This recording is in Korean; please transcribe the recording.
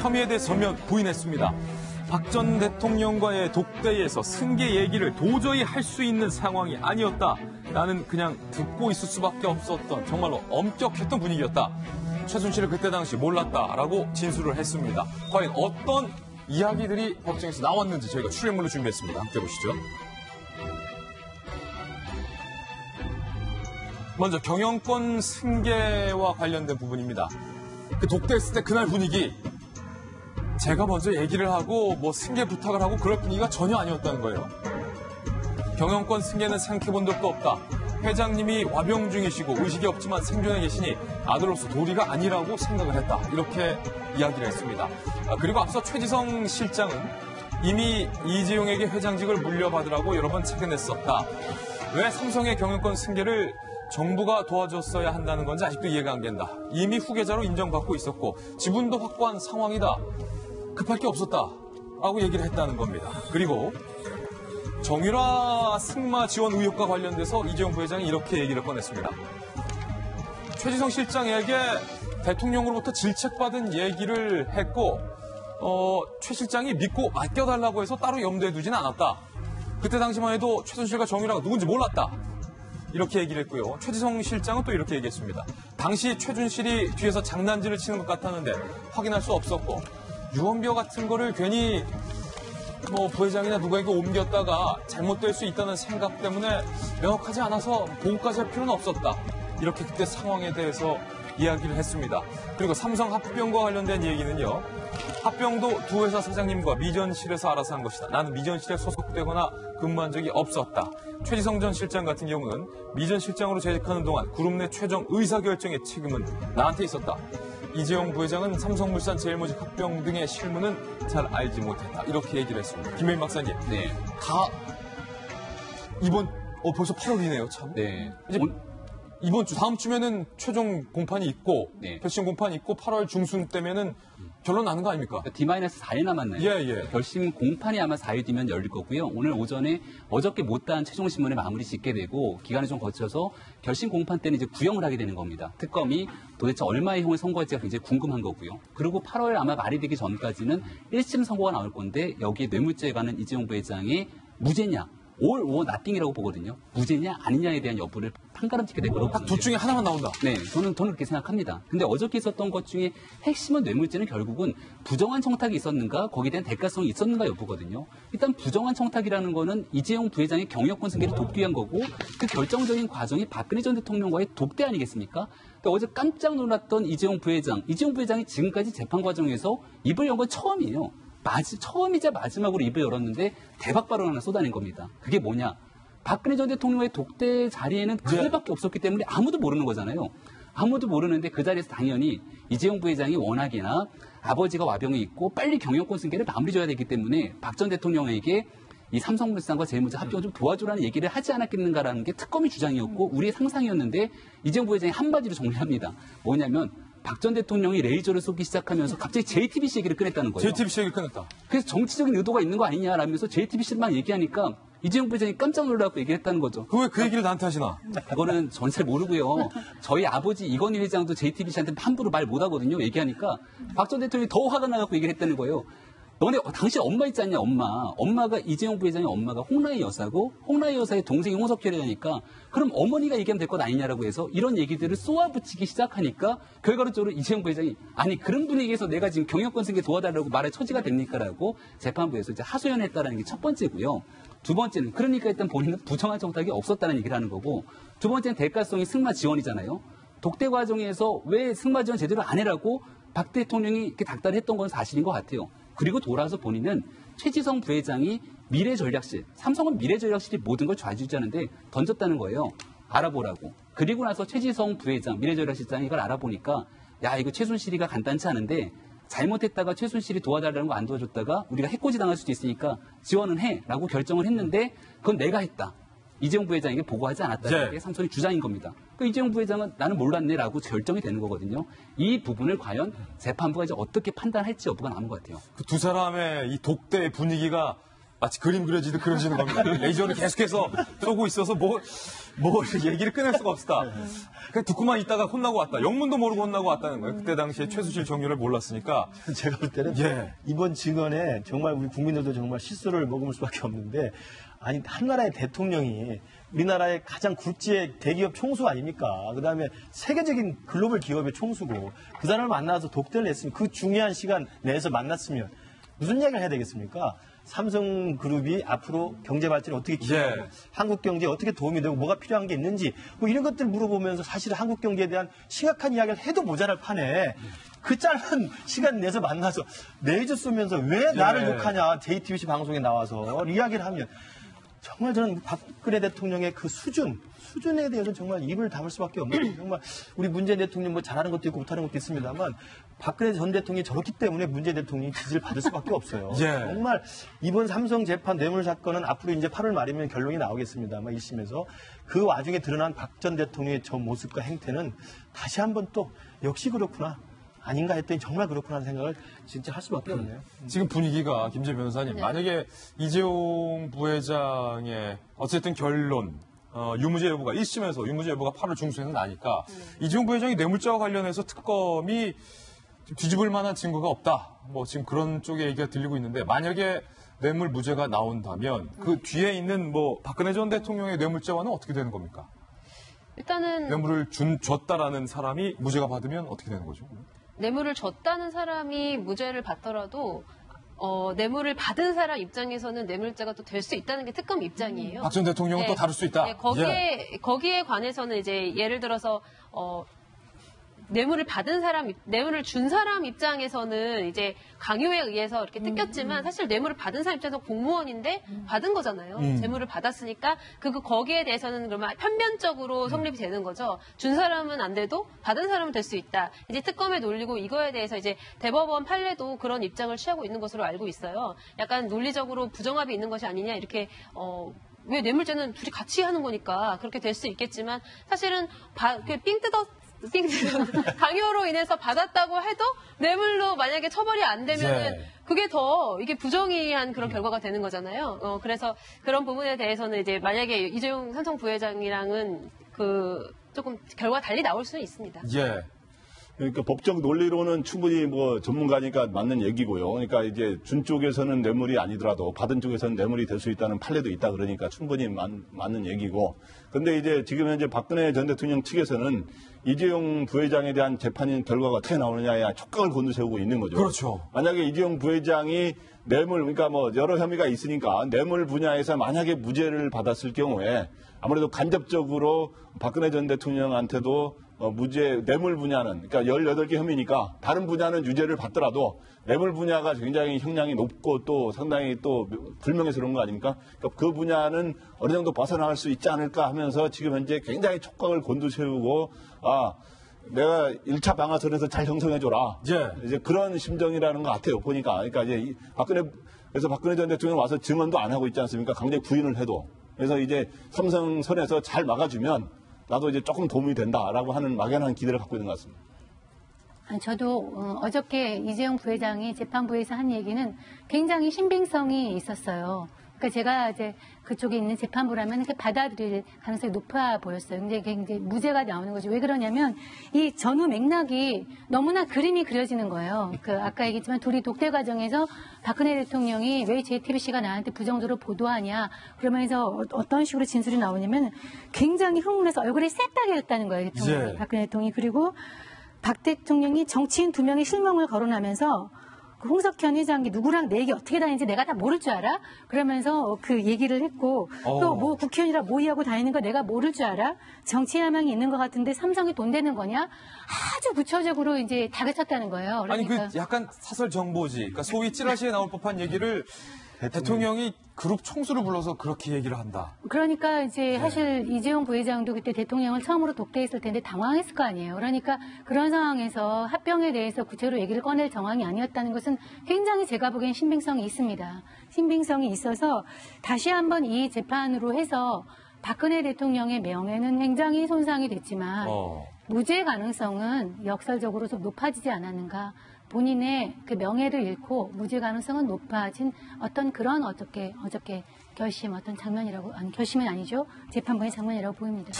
혐의에 대해 전면 부인했습니다. 박 전 대통령과의 독대에서 승계 얘기를 도저히 할 수 있는 상황이 아니었다. 나는 그냥 듣고 있을 수밖에 없었던 정말로 엄격했던 분위기였다. 최순실을 그때 당시 몰랐다라고 진술을 했습니다. 과연 어떤 이야기들이 법정에서 나왔는지 저희가 출연물로 준비했습니다. 함께 보시죠. 먼저 경영권 승계와 관련된 부분입니다. 그 독대했을 때 그날 분위기, 제가 먼저 얘기를 하고 뭐 승계 부탁을 하고 그럴 분위기가 전혀 아니었다는 거예요. 경영권 승계는 생각해본 적도 없다. 회장님이 와병 중이시고 의식이 없지만 생존해 계시니 아들로서 도리가 아니라고 생각을 했다. 이렇게 이야기를 했습니다. 그리고 앞서 최지성 실장은 이미 이재용에게 회장직을 물려받으라고 여러 번 책임냈었다. 왜 삼성의 경영권 승계를 정부가 도와줬어야 한다는 건지 아직도 이해가 안 된다. 이미 후계자로 인정받고 있었고 지분도 확보한 상황이다. 급할 게 없었다. 라고 얘기를 했다는 겁니다. 그리고 정유라 승마 지원 의혹과 관련돼서 이재용 부회장이 이렇게 얘기를 꺼냈습니다. 최지성 실장에게 대통령으로부터 질책받은 얘기를 했고 최 실장이 믿고 맡겨달라고 해서 따로 염두에 두지는 않았다. 그때 당시만 해도 최순실과 정유라가 누군지 몰랐다. 이렇게 얘기를 했고요. 최지성 실장은 또 이렇게 얘기했습니다. 당시 최순실이 뒤에서 장난질을 치는 것 같았는데 확인할 수 없었고 유언비어 같은 거를 괜히 부회장이나 누구에게 옮겼다가 잘못될 수 있다는 생각 때문에 명확하지 않아서 보고까지 할 필요는 없었다. 이렇게 그때 상황에 대해서 이야기를 했습니다. 그리고 삼성 합병과 관련된 얘기는요. 합병도 두 회사 사장님과 미전실에서 알아서 한 것이다. 나는 미전실에 소속되거나 근무한 적이 없었다. 최지성 전 실장 같은 경우는 미전실장으로 재직하는 동안 그룹 내 최종 의사결정의 책임은 나한테 있었다. 이재용 부회장은 삼성물산 제일모직 합병 등의 실무는 잘 알지 못했다. 이렇게 얘기를 했습니다. 김혜인 박사님. 네. 이번 벌써 8월이네요. 참. 네. 이제 이번 주 다음 주면은 최종 공판이 있고 결심 공판이 있고 8월 중순 때면은 결론 나는 거 아닙니까? D-4일 남았네요. 예. 결심 공판이 아마 4일 뒤면 열릴 거고요. 오늘 오전에 어저께 못다한 최종 신문을 마무리 짓게 되고 기간을 좀 거쳐서 결심 공판 때는 이제 구형을 하게 되는 겁니다. 특검이 도대체 얼마의 형을 선고할지가 굉장히 궁금한 거고요. 그리고 8월 아마 말이 되기 전까지는 1심 선고가 나올 건데 여기에 뇌물죄에 관한 이재용 부회장이 무죄냐? all or nothing이라고 보거든요. 무죄냐 아니냐에 대한 여부를 판가름 찍게 될 거라고 딱 둘 중에 하나만 나온다. 네, 저는 그렇게 생각합니다. 근데 어저께 있었던 것 중에 핵심은 뇌물죄는 결국은 부정한 청탁이 있었는가, 거기에 대한 대가성이 있었는가 여부거든요. 일단 부정한 청탁이라는 거는 이재용 부회장의 경영권 승계를 돕기 위한 거고 그 결정적인 과정이 박근혜 전 대통령과의 독대 아니겠습니까? 그러니까 어제 깜짝 놀랐던 이재용 부회장이 지금까지 재판 과정에서 입을 연 건 처음이에요. 처음이자 마지막으로 입을 열었는데 대박 발언 하나 쏟아낸 겁니다. 그게 뭐냐? 박근혜 전 대통령의 독대 자리에는 그들밖에 없었기 때문에 아무도 모르는 거잖아요. 아무도 모르는데 그 자리에서 당연히 이재용 부회장이 워낙이나 아버지가 와병이 있고 빨리 경영권 승계를 마무리 줘야 되기 때문에 박 전 대통령에게 이 삼성물산과 제일모직 합병을 좀 도와주라는 얘기를 하지 않았겠는가라는 게 특검의 주장이었고 우리의 상상이었는데 이재용 부회장이 한마디로 정리합니다. 뭐냐면 박 전 대통령이 레이저를 쏘기 시작하면서 갑자기 JTBC 얘기를 꺼냈다는 거예요. JTBC 얘기를 꺼냈다. 그래서 정치적인 의도가 있는 거 아니냐라면서 JTBC만 얘기하니까 이재용 부회장이 깜짝 놀라고 얘기했다는 거죠. 왜 그 얘기를 나한테 하시나? 그거는 전 잘 모르고요. 저희 아버지 이건희 회장도 JTBC한테 함부로 말 못하거든요. 얘기하니까 박 전 대통령이 더 화가 나갖고 얘기를 했다는 거예요. 너네 당신 엄마 있지 않냐 엄마가 이재용 부회장의 엄마가 홍라희 여사고 홍라희 여사의 동생이 홍석현이라니까 그럼 어머니가 얘기하면 될 것 아니냐라고 해서 이런 얘기들을 쏘아붙이기 시작하니까 결과적으로 이재용 부회장이 아니 그런 분위기에서 내가 지금 경영권 승계 도와달라고 말할 처지가 됩니까라고 재판부에서 이제 하소연했다는 게 첫 번째고요. 두 번째는 그러니까 일단 본인은 부정한 청탁이 없었다는 얘기를 하는 거고 두 번째는 대가성이 승마 지원이잖아요. 독대 과정에서 왜 승마 지원 제대로 안 해라고 박 대통령이 이렇게 닥달했던 건 사실인 것 같아요. 그리고 돌아서 본인은 최지성 부회장이 미래전략실, 삼성은 미래전략실이 모든 걸 좌지우지하는데 던졌다는 거예요. 알아보라고. 그리고 나서 최지성 부회장, 미래전략실장이 이걸 알아보니까 야 이거 최순실이가 간단치 않은데 잘못했다가 최순실이 도와달라는 거 안 도와줬다가 우리가 해코지 당할 수도 있으니까 지원은 해라고 결정을 했는데 그건 내가 했다. 이재용 부회장에게 보고하지 않았다는 게 삼성의 주장인 겁니다. 그러니까 이재용 부회장은 나는 몰랐네라고 결정이 되는 거거든요. 이 부분을 과연 재판부가 이제 어떻게 판단할지 여부가 남은 것 같아요. 그 두 사람의 이 독대의 분위기가 마치 그림 그려지듯 그려지는 겁니다. 레이저를 계속해서 쏘고 있어서 뭐 얘기를 끊을 수가 없다. 그냥 듣고만 있다가 혼나고 왔다. 영문도 모르고 혼나고 왔다는 거예요. 그때 당시에 최수실 정렬을 몰랐으니까. 제가 볼 때는 이번 증언에 정말 우리 국민들도 정말 실수를 머금을 수밖에 없는데, 아니 한 나라의 대통령이 우리나라의 가장 굴지의 대기업 총수 아닙니까? 그다음에 세계적인 글로벌 기업의 총수고 그 사람을 만나서 독대를 했으면 그 중요한 시간 내에서 만났으면 무슨 이야기를 해야 되겠습니까? 삼성그룹이 앞으로 경제 발전에 어떻게 기여하고 한국 경제에 어떻게 도움이 되고 뭐가 필요한 게 있는지 뭐 이런 것들 물어보면서 사실 한국 경제에 대한 심각한 이야기를 해도 모자랄 판에 그 짧은 시간 내서 만나서 레이저 쏘면서 왜 나를 욕하냐, JTBC 방송에 나와서 이야기를 하면 정말 저는 박근혜 대통령의 그 수준에 대해서 정말 입을 다물 수밖에 없는 거예요. 정말 우리 문재인 대통령 뭐 잘하는 것도 있고 못하는 것도 있습니다만 박근혜 전 대통령이 저렇기 때문에 문재인 대통령이 지지를 받을 수밖에 없어요. 정말 이번 삼성 재판 뇌물 사건은 앞으로 이제 8월 말이면 결론이 나오겠습니다만 1심에서 그 와중에 드러난 박 전 대통령의 저 모습과 행태는 다시 한번 또 역시 그렇구나. 아닌가 했더니 정말 그렇구나 하는 생각을 진짜 할 수밖에 없네요. 지금 분위기가 김재 변호사님, 만약에 이재용 부회장의 어쨌든 결론, 유무죄 여부가 1심에서 유무죄 여부가 8월 중순에서 나니까 이재용 부회장이 뇌물자와 관련해서 특검이 뒤집을 만한 증거가 없다. 뭐 지금 그런 쪽의 얘기가 들리고 있는데, 만약에 뇌물 무죄가 나온다면 그 뒤에 있는 뭐 박근혜 전 대통령의 뇌물자와는 어떻게 되는 겁니까? 일단은 뇌물을 줬다라는 사람이 무죄가 받으면 어떻게 되는 거죠? 뇌물을 줬다는 사람이 무죄를 받더라도 뇌물을 받은 사람 입장에서는 뇌물자가 또 될 수 있다는 게 특검 입장이에요. 박 전 대통령은 또 다룰 수 있다. 네, 거기에 관해서는 이제 예를 들어서 뇌물을 받은 사람, 뇌물을 준 사람 입장에서는 이제 강요에 의해서 이렇게 뜯겼지만 사실 뇌물을 받은 사람 입장에서 공무원인데 받은 거잖아요. 뇌물을 받았으니까 거기에 대해서는 그러면 편변적으로 성립이 되는 거죠. 준 사람은 안 돼도 받은 사람은 될 수 있다. 이제 특검에 놀리고 이거에 대해서 이제 대법원 판례도 그런 입장을 취하고 있는 것으로 알고 있어요. 약간 논리적으로 부정합이 있는 것이 아니냐 이렇게 왜 뇌물죄는 둘이 같이 하는 거니까 그렇게 될 수 있겠지만 사실은 강요로 인해서 받았다고 해도 뇌물로 만약에 처벌이 안 되면은 그게 더 이게 부정의한 그런 결과가 되는 거잖아요. 그래서 그런 부분에 대해서는 이제 만약에 이재용 삼성 부회장이랑은 조금 결과 달리 나올 수는 있습니다. 그러니까 법적 논리로는 충분히 뭐 전문가니까 맞는 얘기고요. 그러니까 이제 준 쪽에서는 뇌물이 아니더라도 받은 쪽에서는 뇌물이 될 수 있다는 판례도 있다 그러니까 충분히 맞는 얘기고. 근데 이제 지금 현재 박근혜 전 대통령 측에서는 이재용 부회장에 대한 재판 결과가 어떻게 나오느냐에 촉각을 곤두세우고 있는 거죠. 그렇죠. 만약에 이재용 부회장이 뇌물, 그러니까 뭐 여러 혐의가 있으니까 뇌물 분야에서 만약에 무죄를 받았을 경우에 아무래도 간접적으로 박근혜 전 대통령한테도 무죄, 뇌물 분야는, 그러니까 18개 혐의니까 다른 분야는 유죄를 받더라도 뇌물 분야가 굉장히 형량이 높고 또 상당히 또 불명예스러운 거 아닙니까? 그러니까 그 분야는 어느 정도 벗어나갈 수 있지 않을까 하면서 지금 현재 굉장히 촉각을 곤두세우고, 내가 1차 방아선에서 잘 형성해줘라. 이제 그런 심정이라는 것 같아요. 보니까. 그러니까 이제 그래서 박근혜 전 대통령 와서 증언도 안 하고 있지 않습니까? 강제 구인을 해도. 그래서 이제 삼성선에서 잘 막아주면 나도 이제 조금 도움이 된다라고 하는 막연한 기대를 갖고 있는 것 같습니다. 저도 어저께 이재용 부회장이 재판부에서 한 얘기는 굉장히 신빙성이 있었어요. 그러니까 제가 이제 그쪽에 있는 재판부라면 이렇게 받아들일 가능성이 높아 보였어요. 근데 굉장히 무죄가 나오는 거죠. 왜 그러냐면 이 전후 맥락이 너무나 그림이 그려지는 거예요. 아까 얘기했지만 둘이 독대 과정에서 박근혜 대통령이 왜 JTBC가 나한테 부정적으로 보도하냐 그러면서 어떤 식으로 진술이 나오냐면 굉장히 흥분해서 얼굴이 새빨개졌다는 거예요. 대통령이. 박근혜 대통령이. 그리고 박 대통령이 정치인 2명의 실명을 거론하면서 홍석현 회장이 누구랑 내 얘기 어떻게 다니는지 내가 다 모를 줄 알아? 그러면서 그 얘기를 했고 또 뭐 국회의원이라 모의하고 다니는 거 내가 모를 줄 알아? 정치 야망이 있는 것 같은데 삼성이 돈 되는 거냐? 아주 구체적으로 이제 다그쳤다는 거예요. 그러니까. 아니 약간 사설 정보지. 그러니까 소위 찌라시에 나올 법한 얘기를 대통령이 그룹 총수를 불러서 그렇게 얘기를 한다. 그러니까 이제 사실 이재용 부회장도 그때 대통령을 처음으로 독대했을 텐데 당황했을 거 아니에요. 그러니까 그런 상황에서 합병에 대해서 구체로 얘기를 꺼낼 정황이 아니었다는 것은 굉장히 제가 보기엔 신빙성이 있습니다. 신빙성이 있어서 다시 한번 이 재판으로 해서 박근혜 대통령의 명예는 굉장히 손상이 됐지만 무죄 가능성은 역설적으로 좀 높아지지 않았는가. 본인의 그 명예를 잃고 무죄 가능성은 높아진 어떤 그런 어저께 결심 어떤 장면이라고, 아니 결심은 아니죠. 재판부의 장면이라고 보입니다.